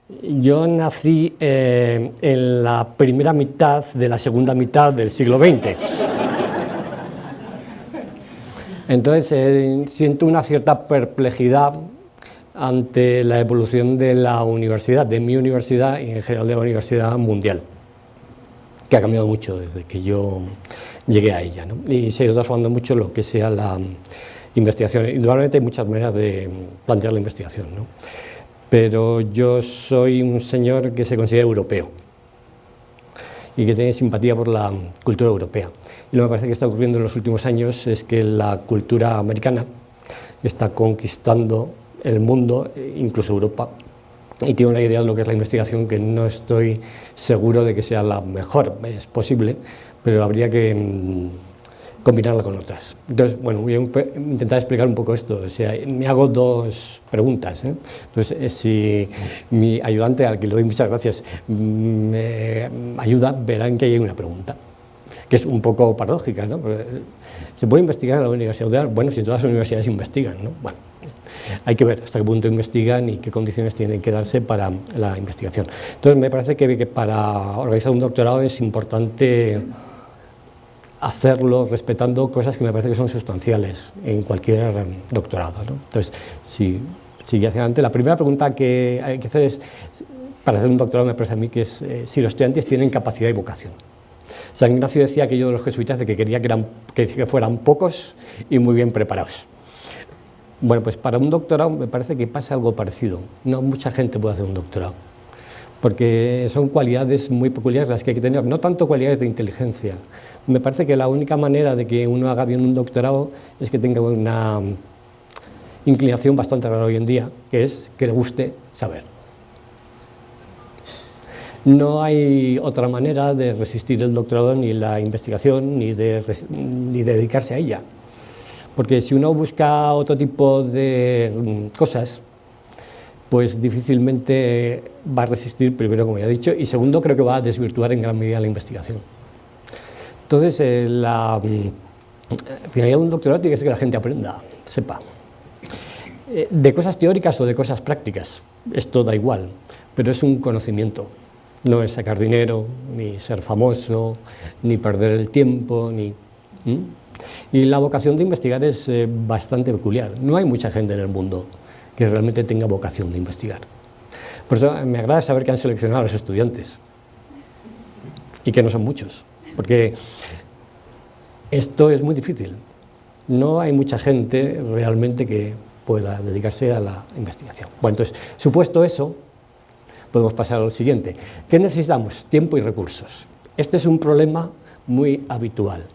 Yo nací en la primera mitad de la segunda mitad del siglo XX. Entonces siento una cierta perplejidad ante la evolución de la universidad, de mi universidad y en general de la universidad mundial, que ha cambiado mucho desde que yo llegué a ella, ¿no? Y se ha ido transformando mucho lo que sea la investigación. Indudablemente hay muchas maneras de plantear la investigación, ¿no? Pero yo soy un señor que se considera europeo y que tiene simpatía por la cultura europea. Y lo que me parece que está ocurriendo en los últimos años es que la cultura americana está conquistando el mundo, incluso Europa, y tiene una idea de lo que es la investigación que no estoy seguro de que sea la mejor. Es posible, pero habría que combinarla con otras. Entonces, bueno, voy a intentar explicar un poco esto. O sea, me hago dos preguntas, ¿eh? Entonces, si mi ayudante, al que le doy muchas gracias, me ayuda, verán que hay una pregunta, que es un poco paradójica, ¿no? ¿Se puede investigar en la universidad? Bueno, si todas las universidades investigan, ¿no? Bueno, hay que ver hasta qué punto investigan y qué condiciones tienen que darse para la investigación. Entonces, me parece que para organizar un doctorado es importante hacerlo respetando cosas que me parece que son sustanciales en cualquier doctorado, ¿no? Entonces, si sigue hacia adelante, la primera pregunta que hay que hacer es, para hacer un doctorado me parece a mí que es si los estudiantes tienen capacidad y vocación. San Ignacio decía aquello de los jesuitas de que quería que fueran pocos y muy bien preparados. Bueno, pues para un doctorado me parece que pasa algo parecido. No mucha gente puede hacer un doctorado, porque son cualidades muy peculiares las que hay que tener, no tanto cualidades de inteligencia. Me parece que la única manera de que uno haga bien un doctorado es que tenga una inclinación bastante rara hoy en día, que es que le guste saber. No hay otra manera de resistir el doctorado, ni la investigación, ni de dedicarse a ella. Porque si uno busca otro tipo de cosas, pues difícilmente va a resistir, primero, como ya he dicho, y segundo, creo que va a desvirtuar en gran medida la investigación. Entonces, la finalidad de un doctorado tiene que ser que la gente aprenda, sepa. De cosas teóricas o de cosas prácticas, esto da igual, pero es un conocimiento. No es sacar dinero, ni ser famoso, ni perder el tiempo, Y la vocación de investigar es bastante peculiar. No hay mucha gente en el mundo que realmente tenga vocación de investigar. Por eso me agrada saber que han seleccionado a los estudiantes y que no son muchos, porque esto es muy difícil. No hay mucha gente realmente que pueda dedicarse a la investigación. Bueno, entonces, supuesto eso, podemos pasar al siguiente. ¿Qué necesitamos? Tiempo y recursos. Este es un problema muy habitual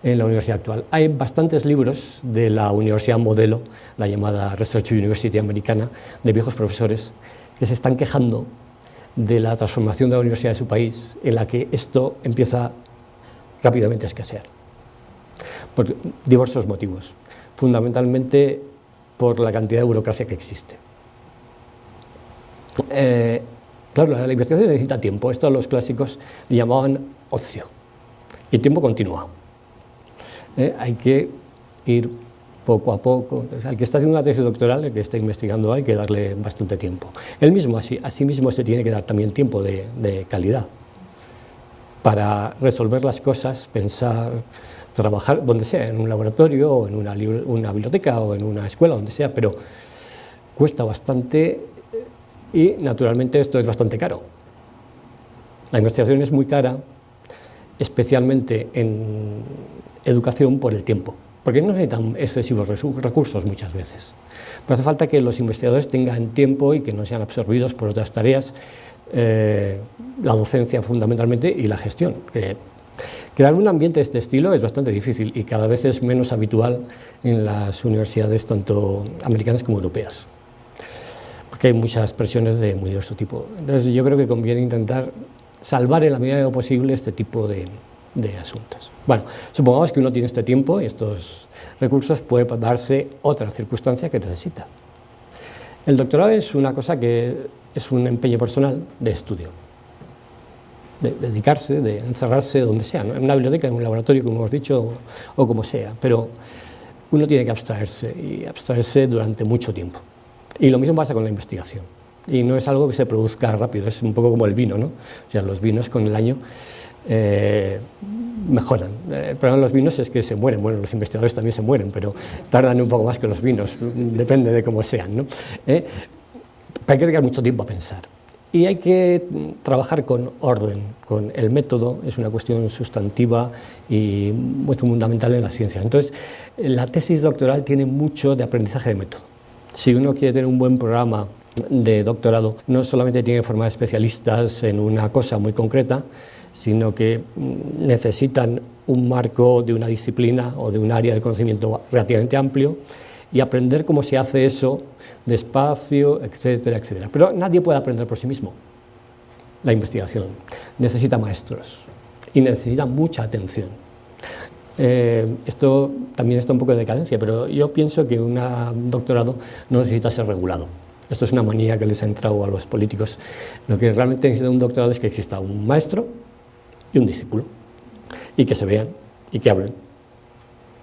en la universidad actual. Hay bastantes libros de la universidad modelo, la llamada Research University americana, de viejos profesores que se están quejando de la transformación de la universidad de su país, en la que esto empieza rápidamente a escasear, por diversos motivos, fundamentalmente por la cantidad de burocracia que existe. Claro, la investigación necesita tiempo. Esto a los clásicos le llamaban ocio, y el tiempo continúa. Hay que ir poco a poco. Entonces, al que está haciendo una tesis doctoral, el que está investigando, hay que darle bastante tiempo. Él mismo, a sí mismo se tiene que dar también tiempo de calidad para resolver las cosas, pensar, trabajar donde sea, en un laboratorio, o en una biblioteca, o en una escuela, donde sea, pero cuesta bastante y, naturalmente, esto es bastante caro. La investigación es muy cara, especialmente en educación, por el tiempo, porque no necesitan excesivos recursos muchas veces. Pero hace falta que los investigadores tengan tiempo y que no sean absorbidos por otras tareas, la docencia fundamentalmente y la gestión. Crear un ambiente de este estilo es bastante difícil y cada vez es menos habitual en las universidades tanto americanas como europeas, porque hay muchas presiones de muy diverso tipo. Entonces yo creo que conviene intentar salvar en la medida de lo posible este tipo de asuntos. Bueno, supongamos que uno tiene este tiempo y estos recursos, puede darse otra circunstancia que necesita. El doctorado es una cosa que es un empeño personal de estudio, de dedicarse, de encerrarse donde sea, ¿no? En una biblioteca, en un laboratorio, como hemos dicho, o como sea, pero uno tiene que abstraerse, y abstraerse durante mucho tiempo. Y lo mismo pasa con la investigación. y no es algo que se produzca rápido, es un poco como el vino, ¿no? O sea, los vinos con el año mejoran. El problema de los vinos es que se mueren, bueno, los investigadores también se mueren, pero tardan un poco más que los vinos, depende de cómo sean, ¿no? Hay que dedicar mucho tiempo a pensar. Y hay que trabajar con orden, con el método, es una cuestión sustantiva y muy fundamental en la ciencia. Entonces, la tesis doctoral tiene mucho de aprendizaje de método. Si uno quiere tener un buen programa de doctorado, no solamente tiene que formar especialistas en una cosa muy concreta, sino que necesitan un marco de una disciplina o de un área de conocimiento relativamente amplio y aprender cómo se hace eso despacio, etcétera, etcétera. Pero nadie puede aprender por sí mismo. La investigación necesita maestros y necesita mucha atención. Esto también está un poco de decadencia, pero yo pienso que un doctorado no necesita ser regulado. Esto es una manía que les ha entrado a los políticos. Lo que realmente necesita un doctorado es que exista un maestro y un discípulo, y que se vean y que hablen.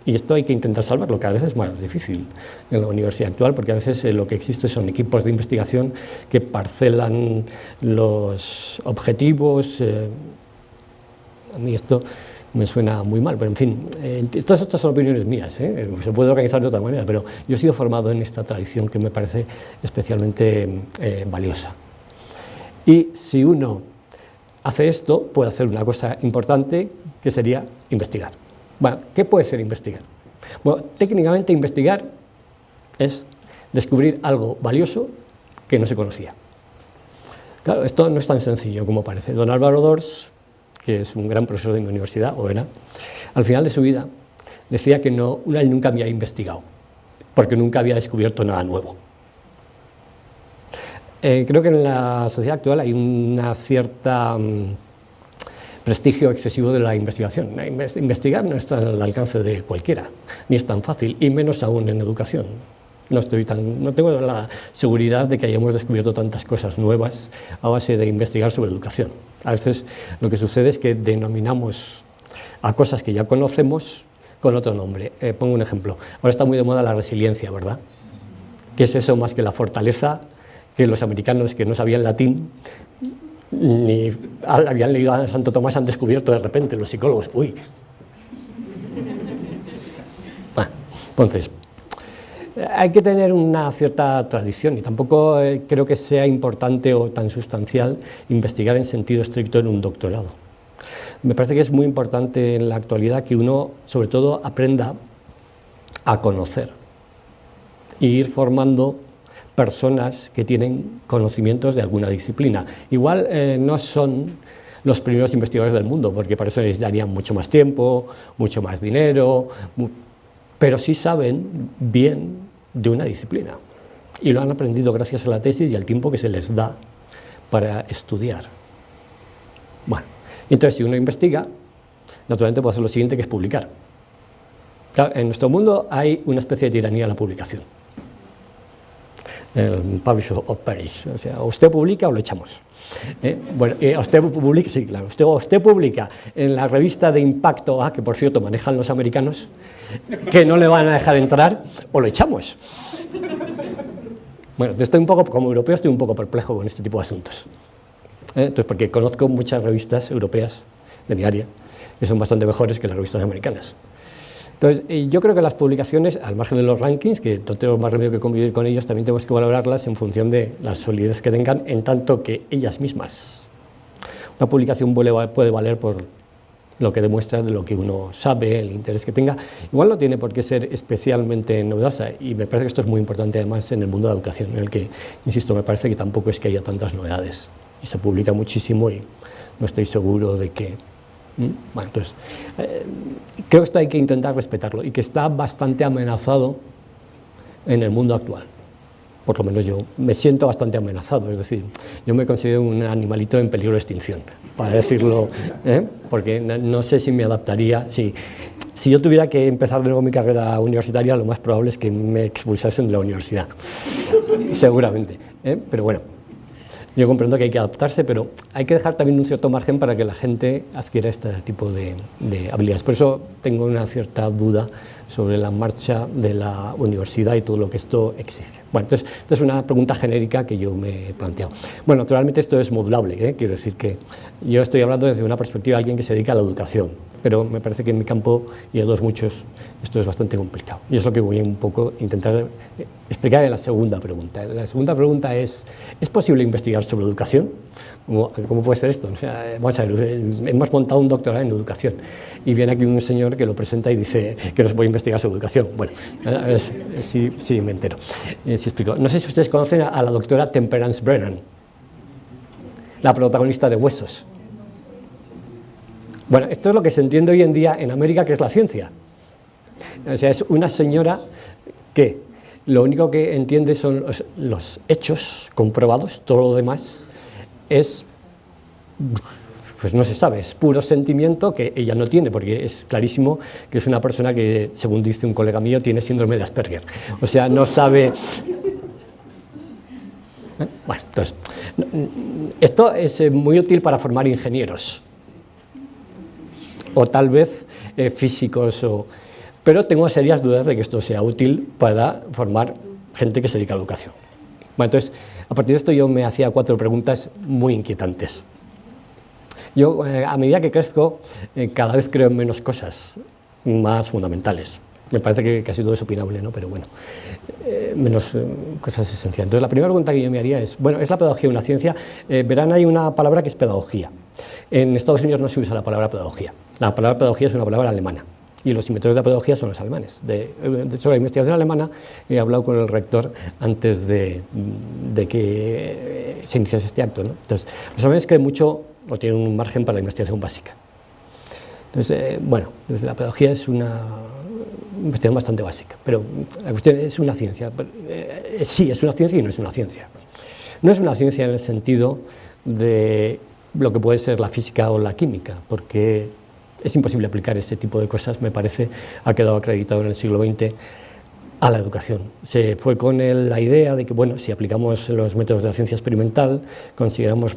Y esto hay que intentar salvarlo, que a veces es más difícil en la universidad actual, porque a veces lo que existe son equipos de investigación que parcelan los objetivos. A mí esto me suena muy mal, pero en fin, todas estas son opiniones mías, se puede organizar de otra manera, pero yo he sido formado en esta tradición que me parece especialmente valiosa. Y si uno hace esto, puede hacer una cosa importante, que sería investigar. Bueno, ¿qué puede ser investigar? Bueno, técnicamente investigar es descubrir algo valioso que no se conocía. Claro, esto no es tan sencillo como parece. Don Álvaro Dors, que es un gran profesor de mi universidad, o era, al final de su vida decía que él nunca había investigado, porque nunca había descubierto nada nuevo. Creo que en la sociedad actual hay una cierta prestigio excesivo de la investigación. Investigar no está al alcance de cualquiera, ni es tan fácil, y menos aún en educación. No tengo la seguridad de que hayamos descubierto tantas cosas nuevas a base de investigar sobre educación. A veces lo que sucede es que denominamos a cosas que ya conocemos con otro nombre. Pongo un ejemplo. Ahora está muy de moda la resiliencia, ¿verdad? ¿Qué es eso más que la fortaleza que los americanos que no sabían latín ni habían leído a Santo Tomás han descubierto de repente los psicólogos? Uy. Bueno, entonces, hay que tener una cierta tradición y tampoco creo que sea importante o tan sustancial investigar en sentido estricto en un doctorado. Me parece que es muy importante en la actualidad que uno, sobre todo, aprenda a conocer e ir formando personas que tienen conocimientos de alguna disciplina. Igual no son los primeros investigadores del mundo, porque para eso necesitarían mucho más tiempo, mucho más dinero, pero sí saben bien de una disciplina y lo han aprendido gracias a la tesis y al tiempo que se les da para estudiar. Bueno, entonces si uno investiga, naturalmente puede hacer lo siguiente, que es publicar. Claro, en nuestro mundo hay una especie de tiranía a la publicación. El publish or perish, o sea, o usted publica o lo echamos. Bueno, usted publica, sí, claro, usted publica en la revista de Impacto A, que por cierto manejan los americanos, que no le van a dejar entrar, o lo echamos. Bueno, estoy un poco, como europeo, estoy un poco perplejo con este tipo de asuntos. Entonces, porque conozco muchas revistas europeas de mi área, que son bastante mejores que las revistas americanas. Entonces, yo creo que las publicaciones, al margen de los rankings, que no tenemos más remedio que convivir con ellos, también tenemos que valorarlas en función de la solidez que tengan, en tanto que ellas mismas. Una publicación puede valer por lo que demuestra de lo que uno sabe, el interés que tenga. Igual no tiene por qué ser especialmente novedosa, y me parece que esto es muy importante además en el mundo de la educación, en el que, insisto, me parece que tampoco es que haya tantas novedades, y se publica muchísimo y no estoy seguro de que... Bueno, entonces, creo que esto hay que intentar respetarlo y que está bastante amenazado en el mundo actual. Por lo menos yo me siento bastante amenazado, es decir, yo me considero un animalito en peligro de extinción, para decirlo, porque no sé si me adaptaría. Si yo tuviera que empezar de nuevo mi carrera universitaria, lo más probable es que me expulsasen de la universidad, seguramente, pero bueno. Yo comprendo que hay que adaptarse, pero hay que dejar también un cierto margen para que la gente adquiera este tipo de habilidades. Por eso tengo una cierta duda sobre la marcha de la universidad y todo lo que esto exige. Bueno, entonces, es una pregunta genérica que yo me he planteado. Bueno, naturalmente esto es modulable, ¿eh? Quiero decir que yo estoy hablando desde una perspectiva de alguien que se dedica a la educación, pero me parece que en mi campo y de muchos esto es bastante complicado. Y es lo que voy a un poco intentar explicar en la segunda pregunta. La segunda pregunta es posible investigar sobre educación? ¿Cómo puede ser esto? O sea, vamos a ver, hemos montado un doctorado en educación y viene aquí un señor que lo presenta y dice que nos voy a investigar sobre educación. Bueno, a ver si me entero, si explico. No sé si ustedes conocen a la doctora Temperance Brennan, la protagonista de Huesos. Bueno, esto es lo que se entiende hoy en día en América, que es la ciencia. O sea, es una señora que lo único que entiende son los hechos comprobados, todo lo demás es, pues no se sabe, es puro sentimiento que ella no tiene, porque es clarísimo que es una persona que, según dice un colega mío, tiene síndrome de Asperger. O sea, no sabe... Bueno, entonces, esto es muy útil para formar ingenieros, o tal vez físicos, pero tengo serias dudas de que esto sea útil para formar gente que se dedica a la educación. Bueno, entonces, a partir de esto yo me hacía 4 preguntas muy inquietantes. Yo, a medida que crezco, cada vez creo en menos cosas más fundamentales. Me parece que casi todo es opinable, ¿no? Pero bueno, menos cosas esenciales. Entonces, la primera pregunta que yo me haría es, bueno, ¿es la pedagogía una ciencia? Verán, hay una palabra que es pedagogía. En Estados Unidos no se usa la palabra pedagogía. La palabra pedagogía es una palabra alemana. Y los inventores de la pedagogía son los alemanes. De hecho, la investigación alemana, he hablado con el rector antes de que se iniciase este acto, ¿no? Entonces, los alemanes creen mucho o tienen un margen para la investigación básica. Entonces, bueno, la pedagogía es una investigación bastante básica, pero la cuestión es una ciencia. Sí, es una ciencia y no es una ciencia. No es una ciencia en el sentido de lo que puede ser la física o la química, porque es imposible aplicar este tipo de cosas, me parece, ha quedado acreditado en el siglo XX a la educación. Se fue con la idea de que, bueno, si aplicamos los métodos de la ciencia experimental, conseguiremos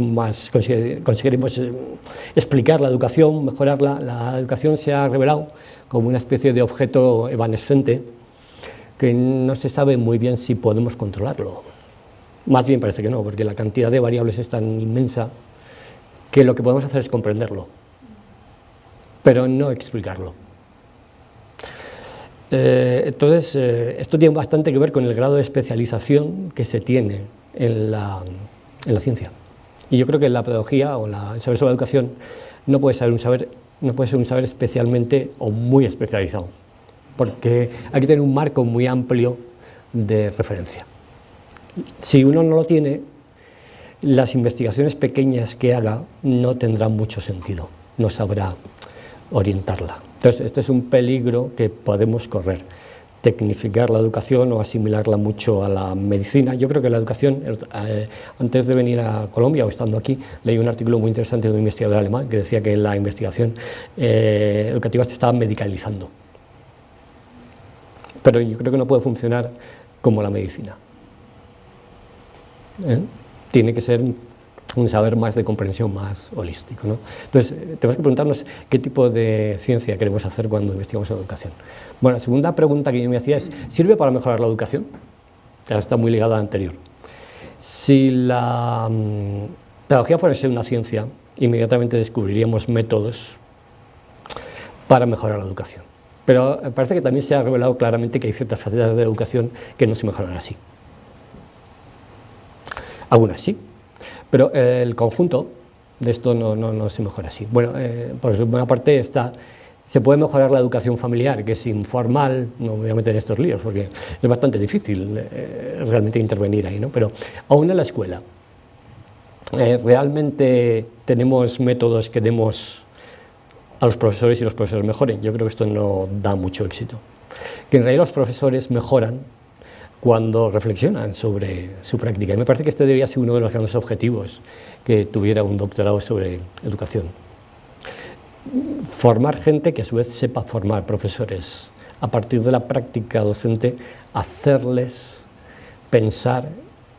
explicar la educación, mejorarla. La educación se ha revelado como una especie de objeto evanescente que no se sabe muy bien si podemos controlarlo. Más bien parece que no, porque la cantidad de variables es tan inmensa que lo que podemos hacer es comprenderlo, pero no explicarlo. Entonces, esto tiene bastante que ver con el grado de especialización que se tiene en la ciencia. Y yo creo que la pedagogía o el saber sobre la educación no puede ser un saber especialmente o muy especializado, porque hay que tener un marco muy amplio de referencia. Si uno no lo tiene, las investigaciones pequeñas que haga no tendrán mucho sentido, no sabrá orientarla. Entonces, este es un peligro que podemos correr, tecnificar la educación o asimilarla mucho a la medicina. Yo creo que la educación, antes de venir a Colombia o estando aquí, leí un artículo muy interesante de un investigador alemán que decía que la investigación educativa se estaba medicalizando. Pero yo creo que no puede funcionar como la medicina. Tiene que ser un saber más de comprensión más holístico, ¿no? Entonces, tenemos que preguntarnos qué tipo de ciencia queremos hacer cuando investigamos en educación. Bueno, la segunda pregunta que yo me hacía es, ¿sirve para mejorar la educación? Está muy ligada a la anterior. Si la pedagogía fuera una ciencia, inmediatamente descubriríamos métodos para mejorar la educación. Pero parece que también se ha revelado claramente que hay ciertas facetas de la educación que no se mejoran así. Algunas sí, pero el conjunto de esto no se mejora así. Bueno, por una parte se puede mejorar la educación familiar, que es informal, no me voy a meter en estos líos porque es bastante difícil realmente intervenir ahí, ¿no? Pero aún en la escuela, realmente tenemos métodos que demos a los profesores y los profesores mejoren. Yo creo que esto no da mucho éxito. Que en realidad los profesores mejoran cuando reflexionan sobre su práctica. Y me parece que este debería ser uno de los grandes objetivos que tuviera un doctorado sobre educación. Formar gente que a su vez sepa formar profesores. A partir de la práctica docente, hacerles pensar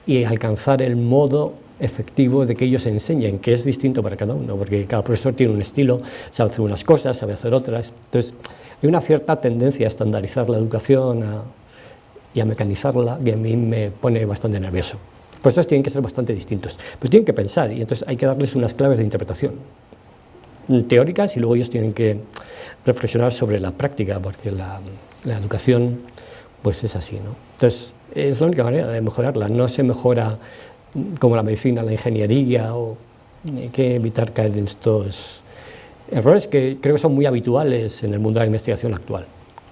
y alcanzar el modo efectivo de que ellos enseñen, que es distinto para cada uno, porque cada profesor tiene un estilo, sabe hacer unas cosas, sabe hacer otras. Entonces, hay una cierta tendencia a estandarizar la educación y a mecanizarla, que a mí me pone bastante nervioso. Los profesores tienen que ser bastante distintos, pero tienen que pensar, y entonces hay que darles unas claves de interpretación teóricas, y luego ellos tienen que reflexionar sobre la práctica, porque la educación pues es así, ¿no? Entonces, es la única manera de mejorarla. No se mejora como la medicina, la ingeniería, o hay que evitar caer en estos errores que creo que son muy habituales en el mundo de la investigación actual,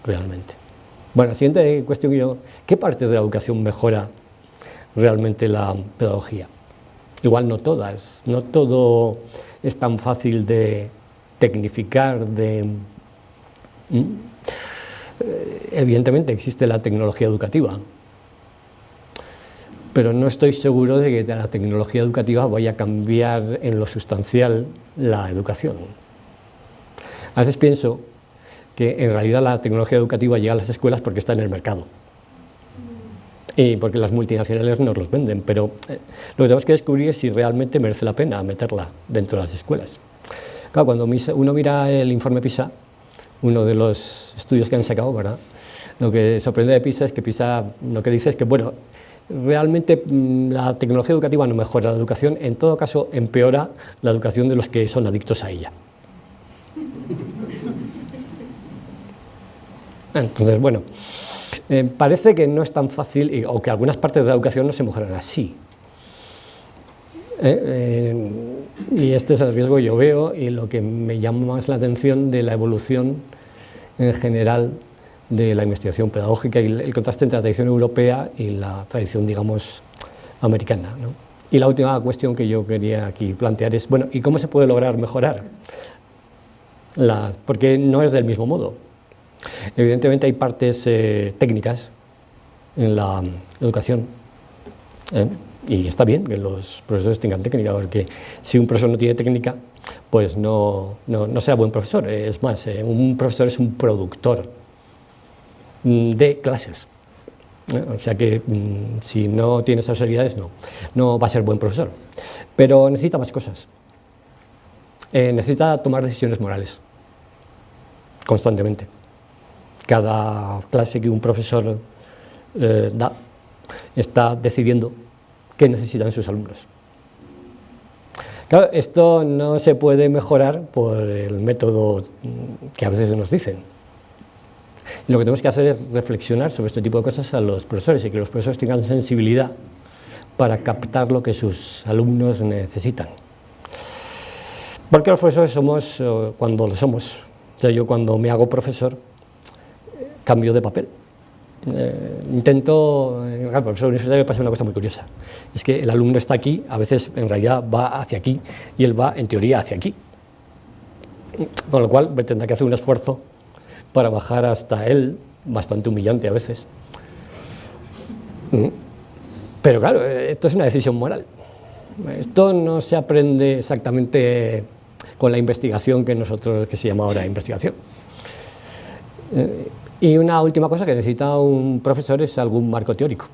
realmente. Bueno, la siguiente cuestión, ¿qué parte de la educación mejora realmente la pedagogía? Igual no todas, no todo es tan fácil de tecnificar, evidentemente existe la tecnología educativa, pero no estoy seguro de que la tecnología educativa vaya a cambiar en lo sustancial la educación. A veces pienso que en realidad la tecnología educativa llega a las escuelas porque está en el mercado y porque las multinacionales nos los venden, pero lo que tenemos que descubrir es si realmente merece la pena meterla dentro de las escuelas. Claro, cuando uno mira el informe PISA, uno de los estudios que han sacado, ¿verdad?, lo que sorprende de PISA es que PISA lo que dice es que, bueno, realmente la tecnología educativa no mejora la educación, en todo caso empeora la educación de los que son adictos a ella. Entonces, bueno, parece que no es tan fácil, o que algunas partes de la educación no se mejoran así. Y este es el riesgo que yo veo, y lo que me llama más la atención de la evolución en general de la investigación pedagógica y el contraste entre la tradición europea y la tradición, digamos, americana, ¿no? Y la última cuestión que yo quería aquí plantear es, bueno, ¿y cómo se puede lograr mejorar? Porque no es del mismo modo. Evidentemente hay partes técnicas en la educación, y está bien que los profesores tengan técnica, porque si un profesor no tiene técnica, pues no será buen profesor. Es más, un profesor es un productor de clases, o sea que si no tiene esas habilidades no va a ser buen profesor, pero necesita más cosas. Necesita tomar decisiones morales constantemente. Cada clase que un profesor da está decidiendo qué necesitan sus alumnos. Claro, esto no se puede mejorar por el método que a veces nos dicen. Y lo que tenemos que hacer es reflexionar sobre este tipo de cosas a los profesores, y que los profesores tengan sensibilidad para captar lo que sus alumnos necesitan. Porque los profesores somos cuando lo somos. O sea, yo cuando me hago profesor cambio de papel. Al profesor universitario pasa una cosa muy curiosa, es que el alumno está aquí, a veces en realidad va hacia aquí, y él va en teoría hacia aquí, con lo cual tendrá que hacer un esfuerzo para bajar hasta él, bastante humillante a veces. Pero claro, esto es una decisión moral. Esto no se aprende exactamente con la investigación que se llama ahora investigación. Y una última cosa que necesita un profesor es algún marco teórico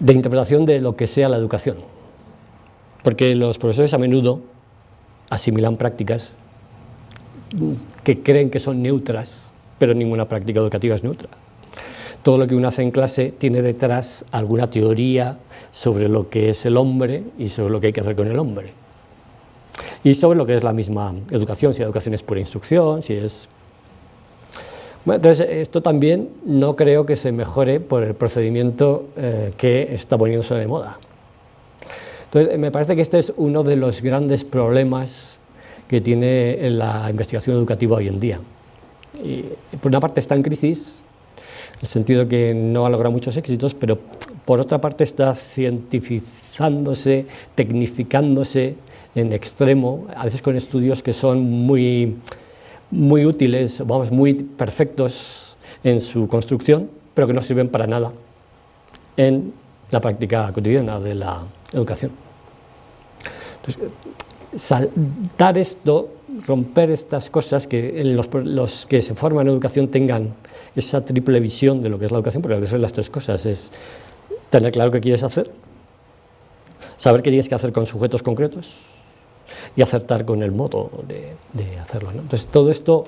de interpretación de lo que sea la educación, porque los profesores a menudo asimilan prácticas que creen que son neutras, pero ninguna práctica educativa es neutra. Todo lo que uno hace en clase tiene detrás alguna teoría sobre lo que es el hombre y sobre lo que hay que hacer con el hombre. Y sobre lo que es la misma educación, si la educación es pura instrucción, si es... Bueno, entonces esto también no creo que se mejore por el procedimiento que está poniéndose de moda. Entonces me parece que este es uno de los grandes problemas que tiene la investigación educativa hoy en día. Y por una parte está en crisis, en el sentido que no ha logrado muchos éxitos, pero por otra parte está cientifizándose, tecnificándose en extremo, a veces con estudios que son muy útiles, vamos, muy perfectos en su construcción, pero que no sirven para nada en la práctica cotidiana de la educación. Entonces, saltar esto, romper estas cosas, que los que se forman en educación tengan esa triple visión de lo que es la educación, porque lo que son las tres cosas es tener claro qué quieres hacer, saber qué tienes que hacer con sujetos concretos y acertar con el modo de hacerlo, ¿no? Entonces, todo esto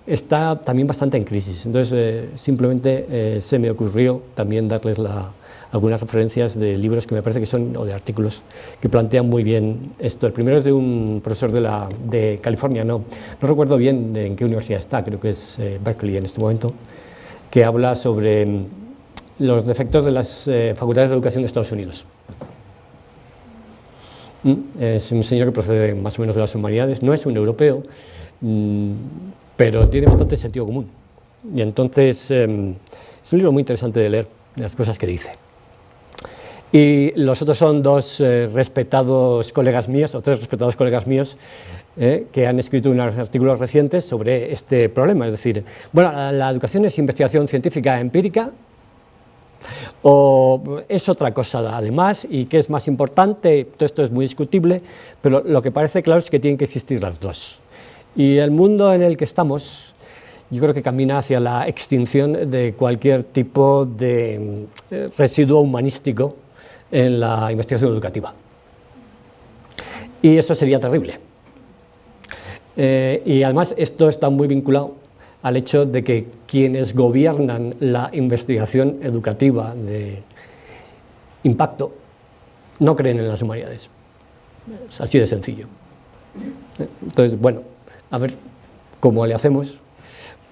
está también bastante en crisis. Entonces, simplemente se me ocurrió también darles algunas referencias de libros que me parece que son, o de artículos, que plantean muy bien esto. El primero es de un profesor de California, no recuerdo bien en qué universidad está, creo que es Berkeley en este momento, que habla sobre los defectos de las facultades de educación de Estados Unidos. Es un señor que procede más o menos de las humanidades, no es un europeo, pero tiene bastante sentido común. Y entonces es un libro muy interesante de leer, de las cosas que dice. Y los otros son dos respetados colegas míos, o tres respetados colegas míos, que han escrito unos artículos recientes sobre este problema. Es decir, bueno, la educación es investigación científica empírica, o es otra cosa además, y qué es más importante. Todo esto es muy discutible, pero lo que parece claro es que tienen que existir las dos. Y el mundo en el que estamos, yo creo que camina hacia la extinción de cualquier tipo de residuo humanístico en la investigación educativa. Y eso sería terrible. Y además esto está muy vinculado al hecho de que quienes gobiernan la investigación educativa de impacto no creen en las humanidades. Es así de sencillo. Entonces, bueno, a ver cómo le hacemos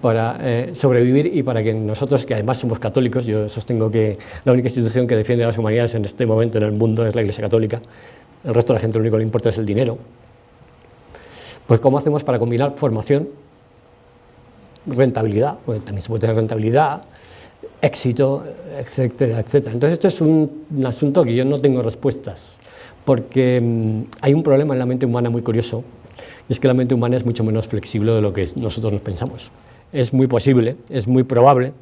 para sobrevivir y para que nosotros, que además somos católicos, yo sostengo que la única institución que defiende las humanidades en este momento en el mundo es la Iglesia Católica, el resto de la gente lo único que le importa es el dinero, pues ¿cómo hacemos para combinar formación, rentabilidad? Pues también se puede tener rentabilidad, éxito, etcétera, etcétera. Entonces esto es un asunto que yo no tengo respuestas, porque hay un problema en la mente humana muy curioso, y es que la mente humana es mucho menos flexible de lo que nosotros nos pensamos. Es muy posible, es muy probable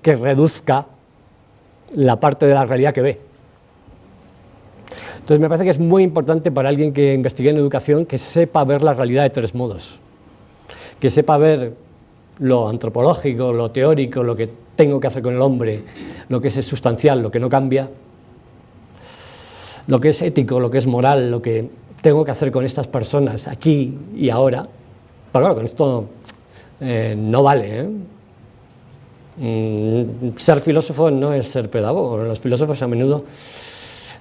que reduzca la parte de la realidad que ve. Entonces me parece que es muy importante para alguien que investigue en educación que sepa ver la realidad de tres modos, que sepa ver lo antropológico, lo teórico, lo que tengo que hacer con el hombre, lo que es sustancial, lo que no cambia, lo que es ético, lo que es moral, lo que tengo que hacer con estas personas aquí y ahora. Pero claro, con esto no vale, ser filósofo no es ser pedagogo. Los filósofos a menudo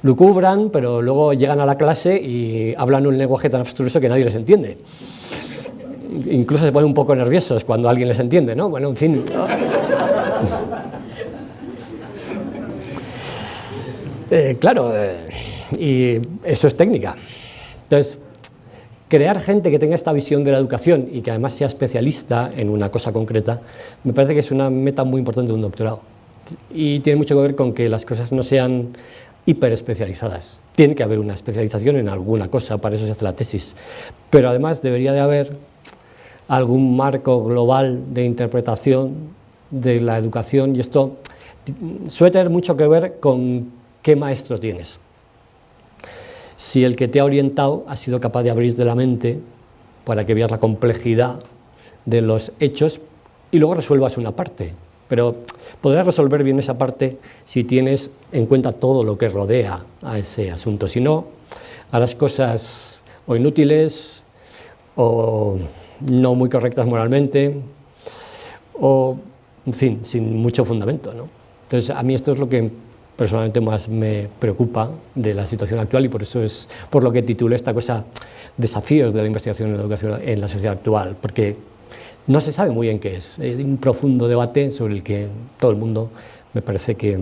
lucubran, pero luego llegan a la clase y hablan un lenguaje tan abstruso que nadie les entiende. Incluso se ponen un poco nerviosos cuando alguien les entiende, ¿no? Bueno, en fin. Claro, y eso es técnica. Entonces, crear gente que tenga esta visión de la educación y que además sea especialista en una cosa concreta, me parece que es una meta muy importante de un doctorado. Y tiene mucho que ver con que las cosas no sean hiperespecializadas. Tiene que haber una especialización en alguna cosa, para eso se hace la tesis. Pero además debería de haber algún marco global de interpretación de la educación, y esto suele tener mucho que ver con qué maestro tienes. Si el que te ha orientado ha sido capaz de abrirte la mente para que veas la complejidad de los hechos y luego resuelvas una parte. Pero podrás resolver bien esa parte si tienes en cuenta todo lo que rodea a ese asunto. Si no, harás cosas o inútiles o no muy correctas moralmente o, en fin, sin mucho fundamento, ¿no? Entonces, a mí esto es lo que personalmente más me preocupa de la situación actual y por eso es por lo que titulé esta cosa desafíos de la investigación en la educación en la sociedad actual, porque no se sabe muy bien qué es. Hay un profundo debate sobre el que todo el mundo me parece que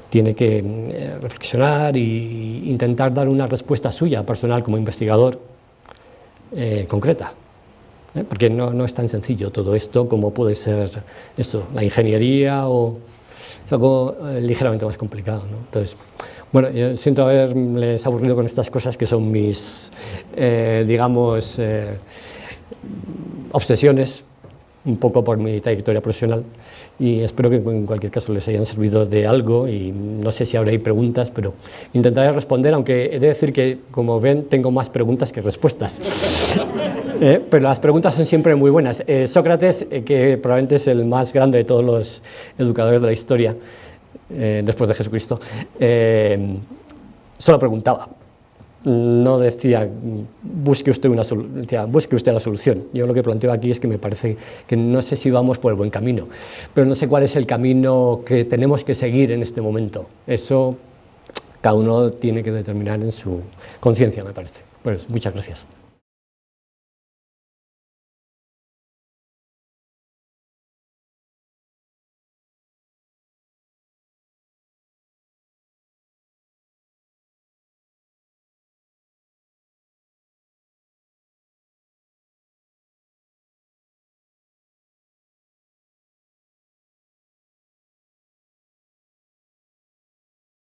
tiene que reflexionar e intentar dar una respuesta suya personal como investigador concreta. Porque no es tan sencillo todo esto como puede ser esto, la ingeniería o es algo ligeramente más complicado, ¿no? Entonces, bueno, yo siento haberles aburrido con estas cosas que son mis, digamos, obsesiones, un poco por mi trayectoria profesional, y espero que en cualquier caso les hayan servido de algo y no sé si ahora hay preguntas, pero intentaré responder, aunque he de decir que, como ven, tengo más preguntas que respuestas. Pero las preguntas son siempre muy buenas. Sócrates, que probablemente es el más grande de todos los educadores de la historia, después de Jesucristo, solo preguntaba. No decía, busque usted la solución. Yo lo que planteo aquí es que me parece que no sé si vamos por el buen camino, pero no sé cuál es el camino que tenemos que seguir en este momento. Eso cada uno tiene que determinar en su conciencia, me parece. Pues muchas gracias.